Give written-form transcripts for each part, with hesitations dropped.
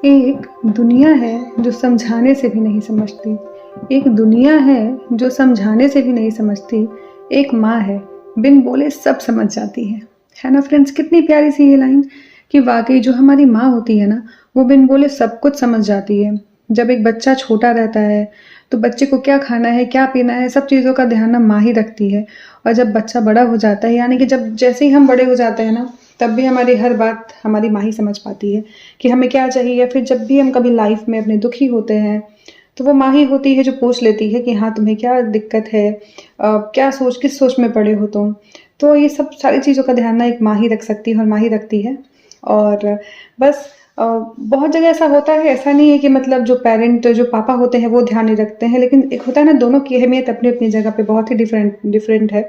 एक दुनिया है जो समझाने से भी नहीं समझती, एक दुनिया है जो समझाने से भी नहीं समझती, एक माँ है बिन बोले सब समझ जाती है ना फ्रेंड्स। कितनी प्यारी सी ये लाइन कि वाकई जो हमारी माँ होती है ना, वो बिन बोले सब कुछ समझ जाती है। जब एक बच्चा छोटा रहता है तो बच्चे को क्या खाना है, क्या पीना है, सब चीज़ों का ध्यान ना माँ ही रखती है। और जब बच्चा बड़ा हो जाता है, यानी कि जब जैसे ही हम बड़े हो जाते हैं ना, तब भी हमारी हर बात हमारी माँ ही समझ पाती है कि हमें क्या चाहिए। फिर जब भी हम कभी लाइफ में अपने दुखी होते हैं तो वो माँ ही होती है जो पूछ लेती है कि हाँ तुम्हें क्या दिक्कत है, क्या सोच किस सोच में पड़े हो तुम। तो ये सब सारी चीज़ों का ध्यान ना एक माँ ही रख सकती है और माँ ही रखती है। और बस बहुत जगह ऐसा होता है, ऐसा नहीं है कि मतलब जो पेरेंट जो पापा होते हैं वो ध्यान नहीं रखते हैं, लेकिन एक होता है ना, दोनों की अहमियत अपनी अपनी जगह पे बहुत ही डिफरेंट डिफरेंट है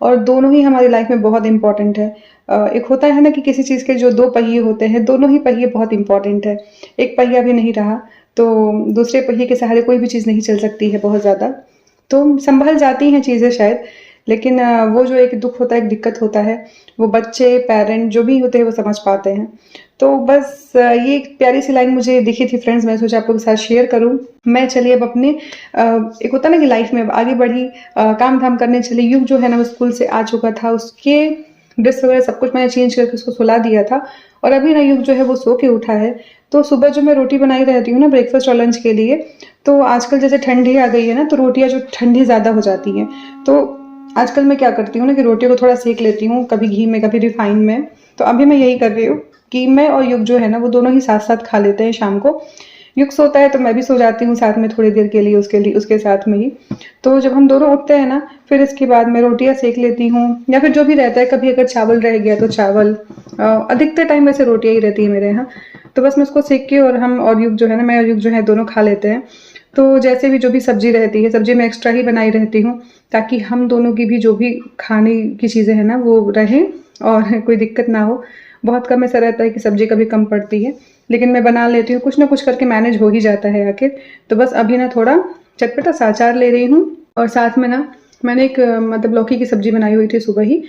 और दोनों ही हमारी लाइफ में बहुत इंपॉर्टेंट है। एक होता है ना कि किसी चीज़ के जो दो पहिए होते हैं, दोनों ही पहिए बहुत इंपॉर्टेंट है। एक पहिया भी नहीं रहा तो दूसरे पहिए के सहारे कोई भी चीज़ नहीं चल सकती है बहुत ज़्यादा। तो संभल जाती हैं चीज़ें शायद, लेकिन वो जो एक दुख होता है, एक दिक्कत होता है, वो बच्चे पेरेंट जो भी होते हैं वो समझ पाते हैं। तो बस ये एक प्यारी सी लाइन मुझे दिखी थी फ्रेंड्स, मैं सोचा आप लोगों के साथ शेयर करूं। मैं चलिए अब अपने एक होता है ना कि लाइफ में आगे बढ़ी, काम धाम करने चली। युग जो है ना वो स्कूल से आ चुका था, उसके ड्रेस वगैरह सब कुछ मैंने चेंज करके उसको सुला दिया था और अभी ना युग जो है वो सो के उठा है। तो सुबह जो मैं रोटी बनाई रहती हूँ ना ब्रेकफास्ट और लंच के लिए, तो आजकल जैसे ठंडी आ गई है ना, तो रोटियां जो ठंडी ज़्यादा हो जाती हैं। तो आजकल मैं क्या करती हूँ ना कि रोटियों को थोड़ा सेक लेती हूँ, कभी घी में कभी रिफाइन में। तो अभी मैं यही कर रही हूँ कि मैं और युग जो है ना वो दोनों ही साथ साथ खा लेते हैं शाम को। युग सोता है तो मैं भी सो जाती हूँ साथ में थोड़ी देर के लिए उसके साथ में ही। तो जब हम दोनों उठते हैं ना, फिर इसके बाद मैं रोटियां सेक लेती हूँ या फिर जो भी रहता है। कभी अगर चावल रह गया तो चावल, अधिकतर टाइम वैसे रोटियां ही रहती है मेरे यहाँ। तो बस मैं उसको सेक के और हम और युग जो है ना, मैं और युग जो है दोनों खा लेते हैं। तो जैसे भी जो भी सब्जी रहती है, सब्जी मैं एक्स्ट्रा ही बनाई रहती हूँ ताकि हम दोनों की भी जो भी खाने की चीज़ें हैं ना वो रहें और कोई दिक्कत ना हो। बहुत कम ऐसा रहता है कि सब्जी कभी कम पड़ती है, लेकिन मैं बना लेती हूँ, कुछ ना कुछ करके मैनेज हो ही जाता है आखिर। तो बस अभी ना थोड़ा चटपटा सा अचार ले रही हूँ और साथ में ना मैंने एक मतलब लौकी की सब्जी बनाई हुई थी सुबह ही।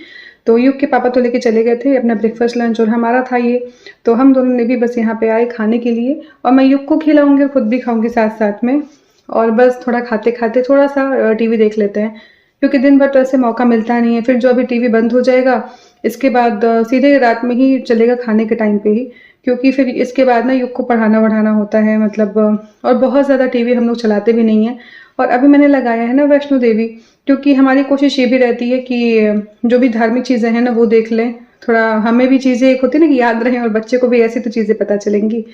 तो युग के पापा तो लेके चले गए थे अपना ब्रेकफास्ट लंच और हमारा था ये। तो हम दोनों ने भी बस यहाँ पे आए खाने के लिए और मैं युग को खिलाऊंगी और खुद भी खाऊंगी साथ साथ में। और बस थोड़ा खाते खाते थोड़ा सा टीवी देख लेते हैं, क्योंकि दिन भर तो ऐसे मौका मिलता नहीं है। फिर जो अभी टीवी बंद हो जाएगा इसके बाद सीधे रात में ही चलेगा खाने के टाइम पे ही, क्योंकि फिर इसके बाद ना युग को पढ़ाना वढ़ाना होता है मतलब। और बहुत ज़्यादा टीवी हम लोग चलाते भी नहीं है। और अभी मैंने लगाया है ना वैष्णो देवी, क्योंकि हमारी कोशिश ये भी रहती है कि जो भी धार्मिक चीज़ें हैं ना वो देख लें, थोड़ा हमें भी चीज़ें एक होती है ना कि याद रहें और बच्चे को भी ऐसी तो चीज़ें पता चलेंगी।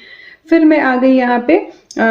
फिर मैं आ गई यहाँ पे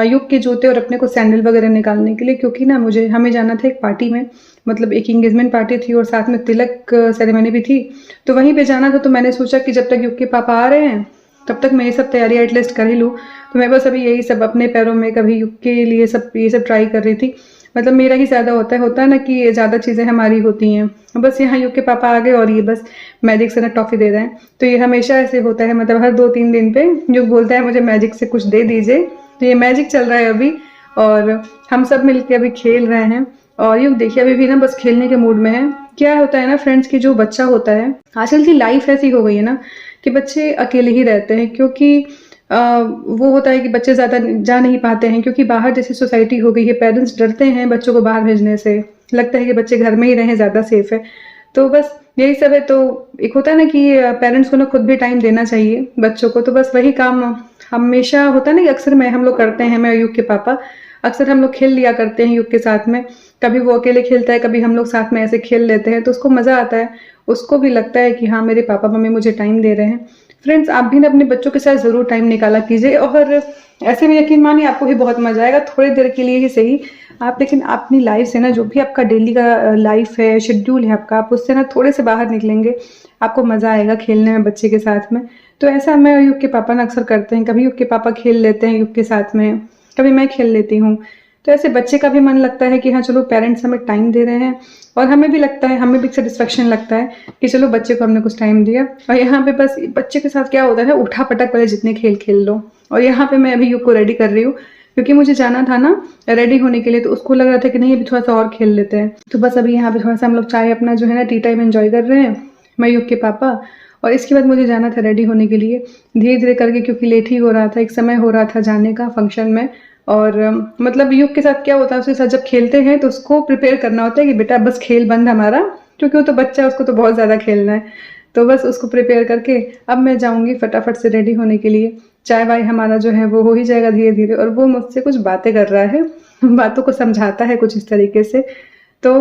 युग के जूते और अपने को सैंडल वगैरह निकालने के लिए, क्योंकि ना मुझे हमें जाना था एक पार्टी में, मतलब एक इंगेजमेंट पार्टी थी और साथ में तिलक सेरेमनी भी थी। तो वहीं पे जाना था, तो मैंने सोचा कि जब तक युग के पापा आ रहे हैं तब तक मैं ये सब तैयारी एटलीस्ट कर ही लूँ। तो मैं बस अभी यही सब अपने पैरों में, कभी युग के लिए सब ये सब ट्राई कर रही थी। मतलब मेरा ही ज़्यादा होता है ना कि ज़्यादा चीज़ें हमारी होती हैं। बस यहाँ युग के पापा आ गए और ये बस मैजिक से ना टॉफ़ी दे रहे हैं। तो ये हमेशा ऐसे होता है, मतलब हर 2-3 दिन पे युग बोलता है मुझे मैजिक से कुछ दे दीजिए। तो ये मैजिक चल रहा है अभी और हम सब मिलके अभी खेल रहे हैं। और युग देखिए अभी भी ना बस खेलने के मूड में है। क्या होता है ना फ्रेंड्स की जो बच्चा होता है, आजकल की लाइफ ऐसी हो गई है ना कि बच्चे अकेले ही रहते हैं, क्योंकि वो होता है कि बच्चे ज़्यादा जा नहीं पाते हैं, क्योंकि बाहर जैसी सोसाइटी हो गई है, पेरेंट्स डरते हैं बच्चों को बाहर भेजने से, लगता है कि बच्चे घर में ही रहें, ज़्यादा सेफ है। तो बस यही सब है। तो एक होता है ना कि पेरेंट्स को ना खुद भी टाइम देना चाहिए बच्चों को। तो बस वही काम हमेशा होता है ना कि अक्सर हम लोग करते हैं, मैं और युग के पापा अक्सर हम लोग खेल लिया करते हैं युग के साथ में। कभी वो अकेले खेलता है, कभी हम लोग साथ में ऐसे खेल लेते हैं, तो उसको मज़ा आता है। उसको भी लगता है कि हाँ मेरे पापा मम्मी मुझे टाइम दे रहे हैं। फ्रेंड्स आप भी ना अपने बच्चों के साथ ज़रूर टाइम निकाला कीजिए और ऐसे में यकीन मानिए आपको भी बहुत मज़ा आएगा, थोड़ी देर के लिए ही सही आप, लेकिन अपनी लाइफ से ना जो भी आपका डेली का लाइफ है, शेड्यूल है आपका, आप उससे ना थोड़े से बाहर निकलेंगे, आपको मज़ा आएगा खेलने में बच्चे के साथ में। तो ऐसा मैं और युग के पापा ना अक्सर करते हैं, कभी युग के पापा खेल लेते हैं युग के साथ में, कभी मैं खेल लेती हूँ। तो ऐसे बच्चे का भी मन लगता है कि हाँ चलो पेरेंट्स हमें टाइम दे रहे हैं और हमें भी लगता है, हमें भी सेटिस्फेक्शन लगता है कि चलो बच्चे को हमने कुछ टाइम दिया। और यहाँ पे बस बच्चे के साथ क्या होता है, उठा पटक वाले जितने खेल खेल लो। और यहाँ पे मैं अभी युग को रेडी कर रही हूँ, क्योंकि मुझे जाना था ना रेडी होने के लिए, तो उसको लग रहा था कि नहीं अभी थोड़ा सा और खेल लेते हैं। तो बस अभी यहाँ पे थोड़ा सा हम लोग चाय अपना जो है ना टी टाइम एंजॉय कर रहे हैं, मैं युग के पापा। और इसके बाद मुझे जाना था रेडी होने के लिए धीरे धीरे करके, क्योंकि लेट ही हो रहा था, एक समय हो रहा था जाने का फंक्शन में। और मतलब युग के साथ क्या होता है, उसके साथ जब खेलते हैं तो उसको प्रिपेयर करना होता है कि बेटा बस खेल बंद हमारा, क्योंकि वो तो बच्चा है, उसको तो बहुत ज़्यादा खेलना है। तो बस उसको प्रिपेयर करके अब मैं जाऊँगी फटाफट से रेडी होने के लिए। चाय वाय हमारा जो है वो हो ही जाएगा धीरे धीरे। और वो मुझसे कुछ बातें कर रहा है, बातों को समझाता है कुछ इस तरीके से। तो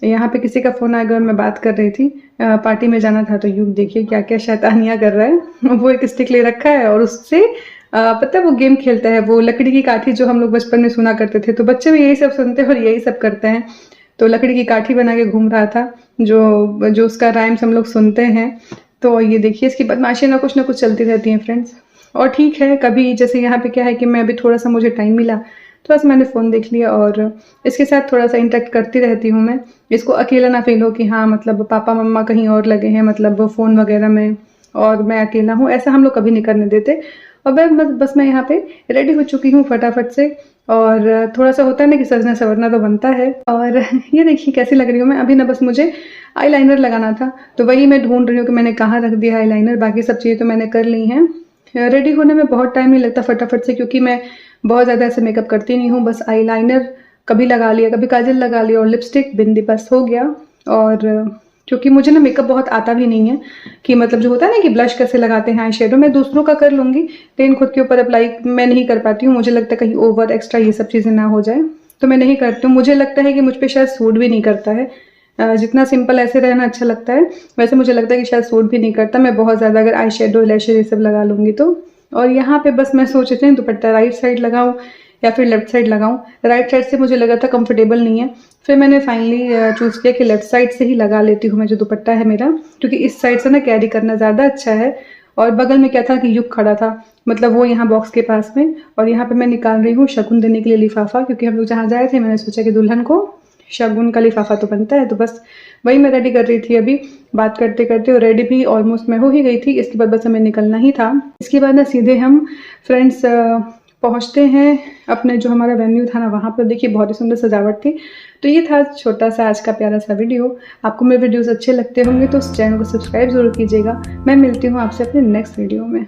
यहाँ पे किसी का फ़ोन आ गया और मैं बात कर रही थी, पार्टी में जाना था। तो युग देखिए क्या क्या शैतानियाँ कर रहा है। वो एक स्टिक ले रखा है और उससे पता है वो गेम खेलता है, वो लकड़ी की काठी जो हम लोग बचपन में सुना करते थे, तो बच्चे भी यही सब सुनते हैं और यही सब करते हैं। तो लकड़ी की काठी बना के घूम रहा था, जो जो उसका राइम्स हम लोग सुनते हैं। तो ये देखिए इसकी बदमाशियाँ ना कुछ चलती रहती हैं फ्रेंड्स। और ठीक है, कभी जैसे यहाँ पे क्या है कि मैं अभी थोड़ा सा मुझे टाइम मिला, थोड़ा सा मैंने फ़ोन देख लिया और इसके साथ थोड़ा सा इंटरेक्ट करती रहती हूँ मैं। इसको अकेला ना फील हो कि हाँ मतलब पापा मम्मा कहीं और लगे हैं, मतलब फ़ोन वगैरह में, और मैं अकेला हूँ, ऐसा हम लोग कभी नहीं करने देते। और बस मैं यहाँ पे रेडी हो चुकी हूँ फटाफट से। और थोड़ा सा होता है ना कि सजना संवरना तो बनता है। और ये देखिए कैसी लग रही हूँ मैं। अभी ना बस मुझे आईलाइनर लगाना था, तो वही मैं ढूंढ रही हूँ कि मैंने कहाँ रख दिया आईलाइनर। बाकी सब चीज़ें तो मैंने कर ली हैं। रेडी होने में बहुत टाइम नहीं लगता फटाफट से, क्योंकि मैं बहुत ज़्यादा ऐसे मेकअप करती नहीं हूँ। बस आईलाइनर कभी लगा लिया, कभी काजल लगा लिया और लिपस्टिक बिंदी, बस हो गया। और क्योंकि मुझे ना मेकअप बहुत आता भी नहीं है, कि मतलब जो होता है ना कि ब्लश कैसे लगाते हैं, आई शेडो मैं दूसरों का कर लूँगी, लेकिन खुद के ऊपर अप्लाई मैं नहीं कर पाती हूँ। मुझे लगता है कहीं ओवर एक्स्ट्रा ये सब चीज़ें ना हो जाए, तो मैं नहीं करती हूँ। मुझे लगता है कि मुझ पर शायद सूट भी नहीं करता है। जितना सिंपल ऐसे रहना अच्छा लगता है, वैसे मुझे लगता है कि शायद सूट भी नहीं करता मैं बहुत ज़्यादा अगर आई शेडो लैशेज ये सब लगा लूँगी तो। और यहाँ पे बस मैं सोच रही थी दुपट्टा राइट साइड लगाऊँ या फिर लेफ्ट साइड लगाऊं। राइट साइड से मुझे लगा था कंफर्टेबल नहीं है, फिर मैंने फाइनली चूज़ किया कि लेफ्ट साइड से ही लगा लेती हूँ मैं जो दुपट्टा है मेरा, क्योंकि इस साइड से ना कैरी करना ज़्यादा अच्छा है। और बगल में क्या था कि युग खड़ा था, मतलब वो यहाँ बॉक्स के पास में। और यहाँ पे मैं निकाल रही हूँ शगुन देने के लिए लिफाफा, क्योंकि हम लोग जहाँ जाए थे मैंने सोचा कि दुल्हन को शगुन का लिफाफा तो बनता है, तो बस वही मैं रेडी कर रही थी अभी बात करते करते। और रेडी भी ऑलमोस्ट मैं हो ही गई थी, इसके बाद बस हमें निकलना ही था। इसके बाद ना सीधे हम फ्रेंड्स पहुंचते हैं अपने जो हमारा वेन्यू था ना वहाँ पर। देखिए बहुत ही सुंदर सजावट थी। तो ये था छोटा सा आज का प्यारा सा वीडियो। आपको मेरे वीडियोस अच्छे लगते होंगे तो उस चैनल को सब्सक्राइब जरूर कीजिएगा। मैं मिलती हूँ आपसे अपने नेक्स्ट वीडियो में।